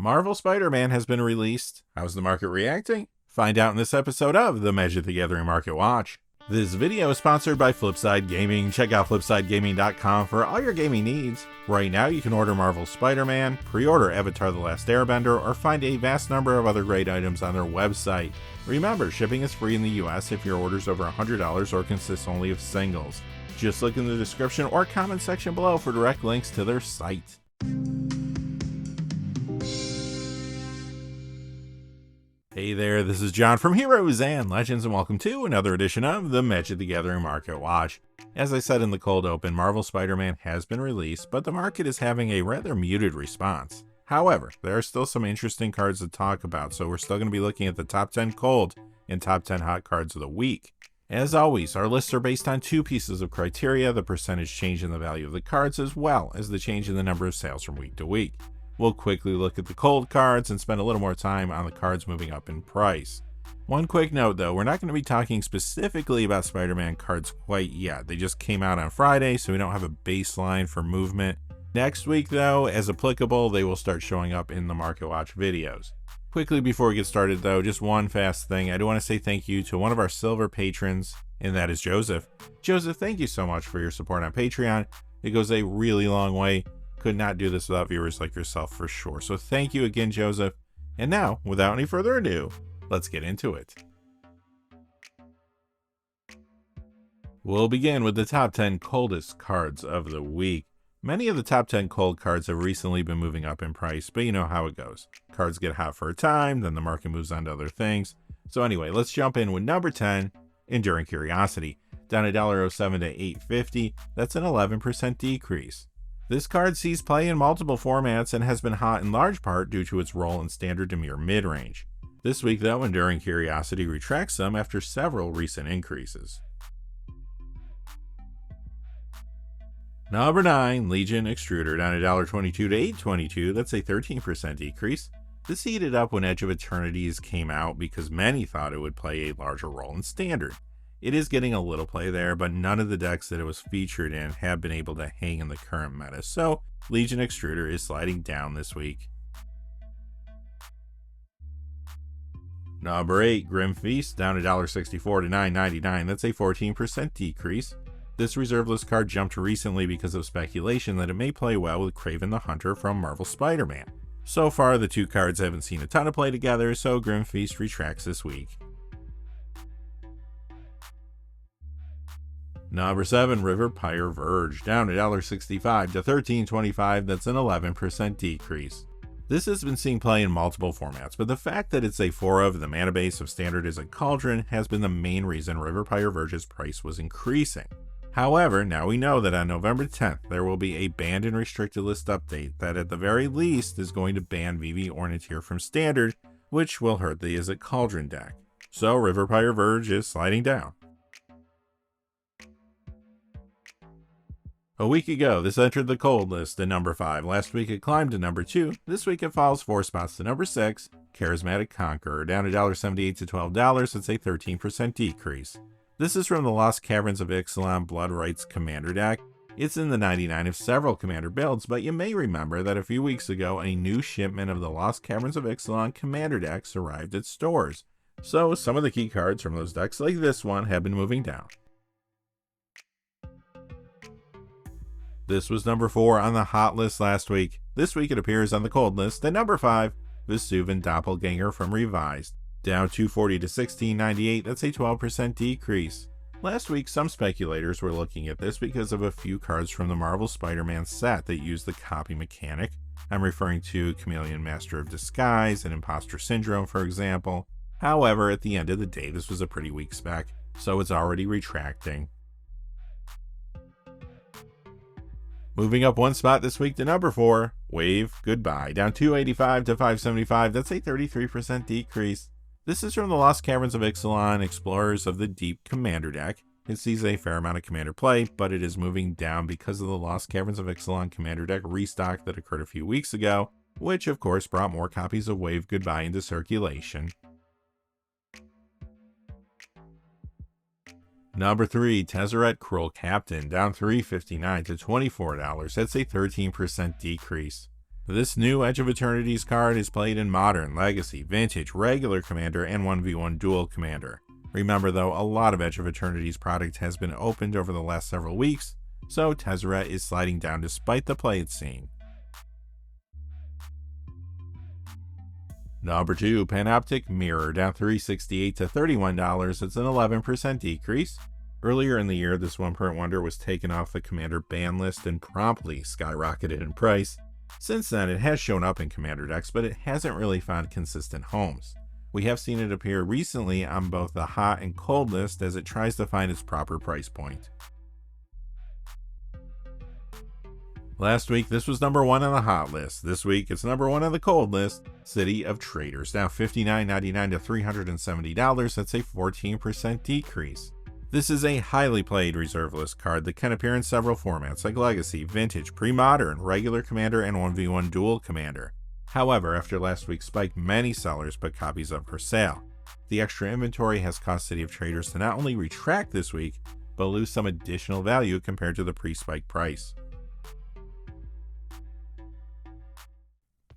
Marvel Spider-Man has been released. How's the market reacting? Find out in this episode of the Magic the Gathering Market Watch. This video is sponsored by Flipside Gaming. Check out flipsidegaming.com for all your gaming needs. Right now you can order Marvel Spider-Man, pre-order Avatar The Last Airbender, or find a vast number of other great items on their website. Remember, shipping is free in the US if your order's over $100 or consists only of singles. Just look in the description or comment section below for direct links to their site. Hey there, this is John from Heroes and Legends, and welcome to another edition of the Magic the Gathering Market Watch. As I said in the cold open, Marvel Spider-Man has been released, but the market is having a rather muted response. However, there are still some interesting cards to talk about, so we're still going to be looking at the top 10 cold and top 10 hot cards of the week. As always, our lists are based on two pieces of criteria: the percentage change in the value of the cards, as well as the change in the number of sales from week to week. We'll quickly look at the cold cards and spend a little more time on the cards moving up in price. One quick note though, we're not going to be talking specifically about Spider-Man cards quite yet. They just came out on Friday, so we don't have a baseline for movement. Next week though, as applicable, they will start showing up in the Market Watch videos. Quickly before we get started though, just one fast thing. I do want to say thank you to one of our silver patrons, and that is Joseph. Joseph, thank you so much for your support on Patreon. It goes a really long way. Could not do this without viewers like yourself for sure. So thank you again, Joseph. And now, without any further ado, let's get into it. We'll begin with the top 10 coldest cards of the week. Many of the top 10 cold cards have recently been moving up in price, but you know how it goes. Cards get hot for a time, then the market moves on to other things. So anyway, let's jump in with number 10, Enduring Curiosity. Down $1.07 to $8.50, that's an 11% decrease. This card sees play in multiple formats and has been hot in large part due to its role in standard to mirror mid-range. This week though, Enduring Curiosity retracts some after several recent increases. Number 9, Legion Extruder, down $1.22 to $8.22, that's a 13% decrease. This heated up when Edge of Eternities came out because many thought it would play a larger role in standard. It is getting a little play there, but none of the decks that it was featured in have been able to hang in the current meta, so Legion Extruder is sliding down this week. Number 8, Grim Feast, down $1.64 to $9.99, that's a 14% decrease. This reserve list card jumped recently because of speculation that it may play well with Kraven the Hunter from Marvel Spider-Man. So far, the two cards haven't seen a ton of play together, so Grim Feast retracts this week. Number 7, River Pyre Verge, down $1.65 to $13.25, that's an 11% decrease. This has been seeing play in multiple formats, but the fact that it's a 4-of, the mana base of standard is a Cauldron, has been the main reason River Pyre Verge's price was increasing. However, now we know that on November 10th, there will be a banned and restricted list update that at the very least is going to ban VV Ornithir from standard, which will hurt the Izzet Cauldron deck. So River Pyre Verge is sliding down. A week ago, this entered the cold list at number 5. Last week it climbed to number 2. This week it falls 4 spots to number 6. Charismatic Conqueror, down $1.78 to $12, it's a 13% decrease. This is from the Lost Caverns of Ixalan Blood Rights Commander deck. It's in the 99 of several Commander builds, but you may remember that a few weeks ago a new shipment of the Lost Caverns of Ixalan Commander decks arrived at stores. So some of the key cards from those decks, like this one, have been moving down. This was number 4 on the hot list last week. This week it appears on the cold list at number 5, Vesuvan Doppelganger from Revised. Down $2.40 to $16.98, that's a 12% decrease. Last week some speculators were looking at this because of a few cards from the Marvel Spider-Man set that use the copy mechanic. I'm referring to Chameleon Master of Disguise and Imposter Syndrome, for example. However, at the end of the day, this was a pretty weak spec, so it's already retracting. Moving up one spot this week to number 4, Wave Goodbye, down $2.85 to $5.75, that's a 33% decrease. This is from the Lost Caverns of Ixalan Explorers of the Deep Commander deck. It sees a fair amount of Commander play, but it is moving down because of the Lost Caverns of Ixalan Commander deck restock that occurred a few weeks ago, which of course brought more copies of Wave Goodbye into circulation. Number 3, Tezzeret Cruel Captain, down $3.59 to $24. That's a 13% decrease. This new Edge of Eternities card is played in Modern, Legacy, Vintage, Regular Commander, and 1v1 Dual Commander. Remember though, a lot of Edge of Eternities product has been opened over the last several weeks, so Tezzeret is sliding down despite the play it's seeing. Number 2, Panoptic Mirror, down $3.68 to $31. It's an 11% decrease. Earlier in the year, this one-print wonder was taken off the Commander ban list and promptly skyrocketed in price. Since then, it has shown up in Commander decks, but it hasn't really found consistent homes. We have seen it appear recently on both the hot and cold list as it tries to find its proper price point. Last week, this was number 1 on the hot list. This week, it's number 1 on the cold list. City of Traders, down $59.99 to $370. That's a 14% decrease. This is a highly played reserve list card that can appear in several formats like Legacy, Vintage, Pre-Modern, Regular Commander, and 1v1 Dual Commander. However, after last week's spike, many sellers put copies up for sale. The extra inventory has caused City of Traders to not only retract this week, but lose some additional value compared to the pre-spike price.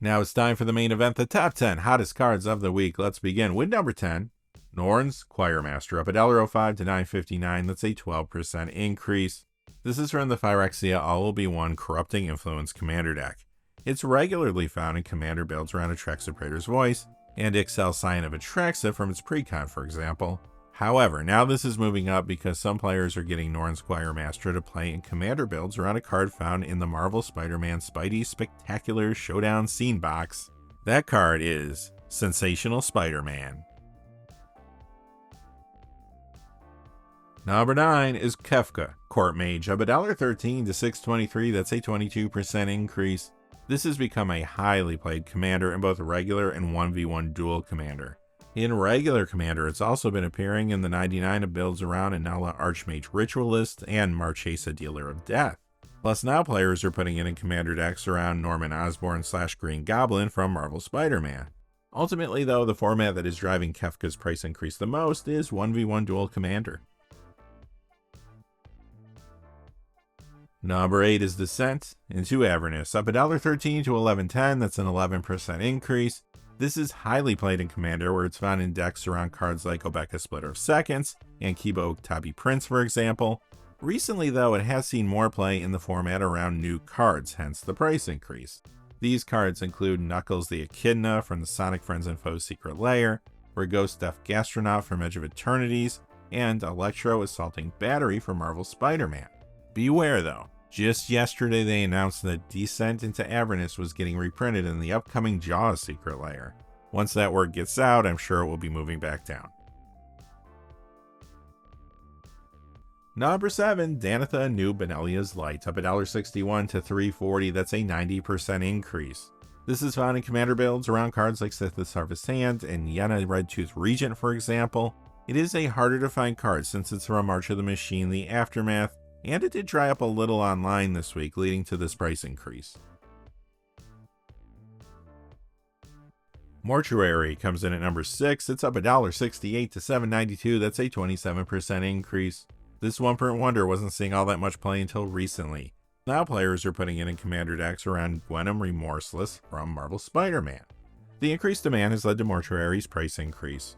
Now it's time for the main event, the top 10 hottest cards of the week. Let's begin with number 10, Norn's Choirmaster, up $1.05 to $9.59. That's a 12% increase. This is from the Phyrexia All-Will-Be-One Corrupting Influence Commander deck. It's regularly found in Commander builds around Atraxa Praetor's Voice and Excel Scion of Atraxa from its precon, for example. However, now this is moving up because some players are getting Norn's Choirmaster to play in Commander builds around a card found in the Marvel Spider-Man Spidey Spectacular Showdown Scene box. That card is Sensational Spider-Man. Number 9 is Kefka, Court Mage, up $1.13 to $6.23. That's a 22% increase. This has become a highly played commander in both regular and 1v1 dual commander. In regular commander, it's also been appearing in the 99 of builds around Anala Archmage Ritualist and Marchesa Dealer of Death. Plus now players are putting it in commander decks around Norman Osborn / Green Goblin from Marvel Spider-Man. Ultimately though, the format that is driving Kefka's price increase the most is 1v1 dual commander. Number 8 is Descent into Avernus, up $1.13 to $11.10. That's an 11% increase. This is highly played in Commander, where it's found in decks around cards like Obeka Splitter of Seconds and Kiba Oktabi Prince, for example. Recently, though, it has seen more play in the format around new cards, hence the price increase. These cards include Knuckles the Echidna from the Sonic Friends and Foes Secret Lair, Ghost Deaf Gastronaut from Edge of Eternities, and Electro Assaulting Battery from Marvel Spider-Man. Beware though, just yesterday they announced that Descent into Avernus was getting reprinted in the upcoming Jaws Secret Lair. Once that word gets out, I'm sure it will be moving back down. Number 7, Danitha New Benelia's Light, up $1.61 to $3.40. That's a 90% increase. This is found in commander builds around cards like Sith's Harvest Hand and Yenna Redtooth Regent, for example. It is a harder to find card since it's from March of the Machine, the Aftermath, and it did dry up a little online this week, leading to this price increase. Mortuary comes in at number 6. It's up $1.68 to $7.92. That's a 27% increase. This one-print wonder wasn't seeing all that much play until recently. Now players are putting it in commander decks around Gwenom Remorseless from Marvel Spider-Man. The increased demand has led to Mortuary's price increase.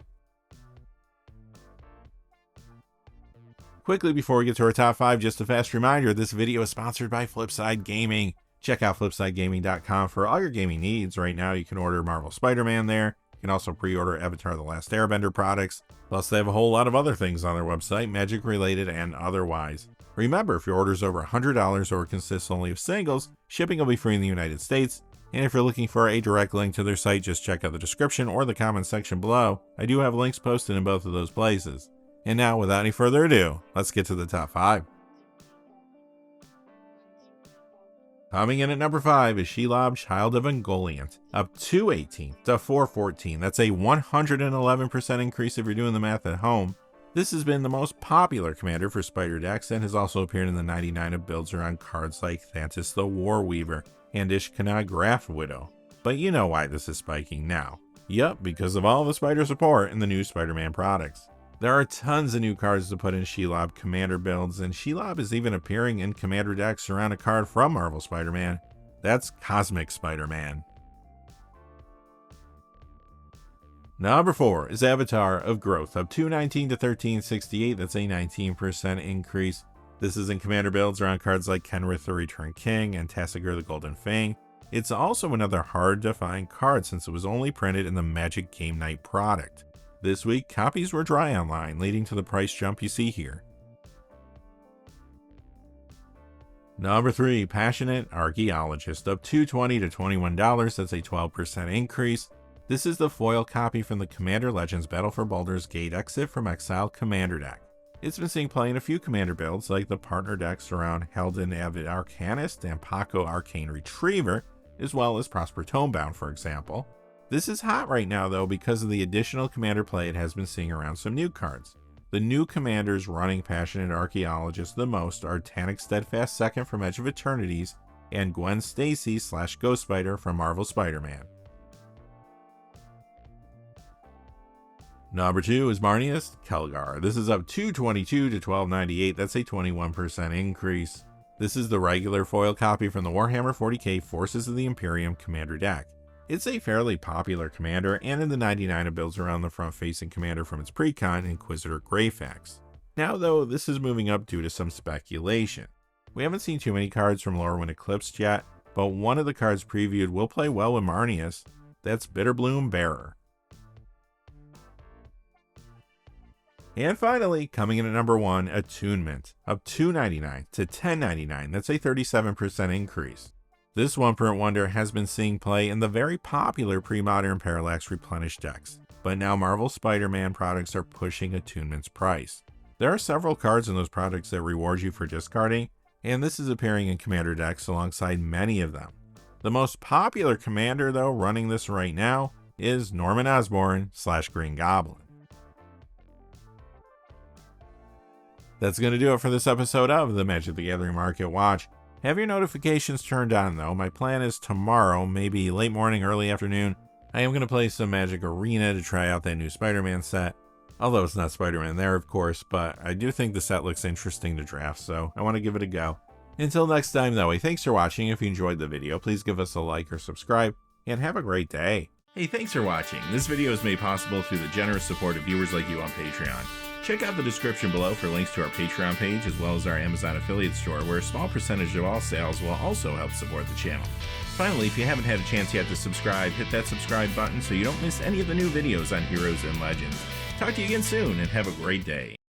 Quickly before we get to our top 5, just a fast reminder, this video is sponsored by Flipside Gaming. Check out flipsidegaming.com for all your gaming needs. Right now you can order Marvel Spider-Man there. You can also pre-order Avatar The Last Airbender products. Plus they have a whole lot of other things on their website, magic related and otherwise. Remember, if your order is over $100 or consists only of singles, shipping will be free in the United States. And if you're looking for a direct link to their site, just check out the description or the comment section below. I do have links posted in both of those places. And now, without any further ado, let's get to the top 5. Coming in at number 5 is Shelob, Child of Ungoliant, up $2.18 to $4.14. That's a 111% increase if you're doing the math at home. This has been the most popular commander for Spider decks and has also appeared in the 99 of builds around cards like Thantis the War Weaver and Ishkana Graph Widow. But you know why this is spiking now. Yup, because of all the Spider support in the new Spider-Man products. There are tons of new cards to put in Shelob commander builds, and Shelob is even appearing in commander decks around a card from Marvel Spider-Man. That's Cosmic Spider-Man. Number 4 is Avatar of Growth, up 219 to 1368. That's a 19% increase. This is in commander builds around cards like Kylejrutter the Returned King and Tasigur the Golden Fang. It's also another hard to find card since it was only printed in the Magic Game Night product. This week, copies were dry online, leading to the price jump you see here. Number 3, Passionate Archaeologist, up $220 to $21. That's a 12% increase. This is the foil copy from the Commander Legends Battle for Baldur's Gate Exit from Exile Commander deck. It's been seen play in a few commander builds like the partner decks around Helden Avid Arcanist and Paco Arcane Retriever, as well as Prosper Tomebound, for example. This is hot right now though because of the additional commander play it has been seeing around some new cards. The new commanders running Passionate Archaeologist the most are Tanic Steadfast II from Edge of Eternities and Gwen Stacy / Ghost Spider from Marvel Spider-Man. Number 2 is Marnius Kelgar. This is up 222 to 1298. That's a 21% increase. This is the regular foil copy from the Warhammer 40k Forces of the Imperium commander deck. It's a fairly popular commander, and in the 99 it builds around the front-facing commander from its precon, Inquisitor Greyfax. Now though, this is moving up due to some speculation. We haven't seen too many cards from Lorwyn Eclipsed yet, but one of the cards previewed will play well with Marnius. That's Bitterbloom Bearer. And finally, coming in at number 1, Attunement, up $2.99 to $10.99. That's a 37% increase. This one-print wonder has been seeing play in the very popular pre-modern Parallax Replenish decks, but now Marvel Spider-Man products are pushing Attunement's price. There are several cards in those products that reward you for discarding, and this is appearing in commander decks alongside many of them. The most popular commander, though, running this right now is Norman Osborn / Green Goblin. That's going to do it for this episode of the Magic the Gathering Market Watch. Have your notifications turned on though. My plan is tomorrow, maybe late morning, early afternoon, I am going to play some Magic Arena to try out that new Spider-Man set. Although it's not Spider-Man there, of course, but I do think the set looks interesting to draft, so I want to give it a go. Until next time though, thanks for watching. If you enjoyed the video, please give us a like or subscribe, and have a great day. Hey, thanks for watching. This video is made possible through the generous support of viewers like you on Patreon. Check out the description below for links to our Patreon page as well as our Amazon affiliate store, where a small percentage of all sales will also help support the channel. Finally, if you haven't had a chance yet to subscribe, hit that subscribe button so you don't miss any of the new videos on Heroes and Legends. Talk to you again soon and have a great day.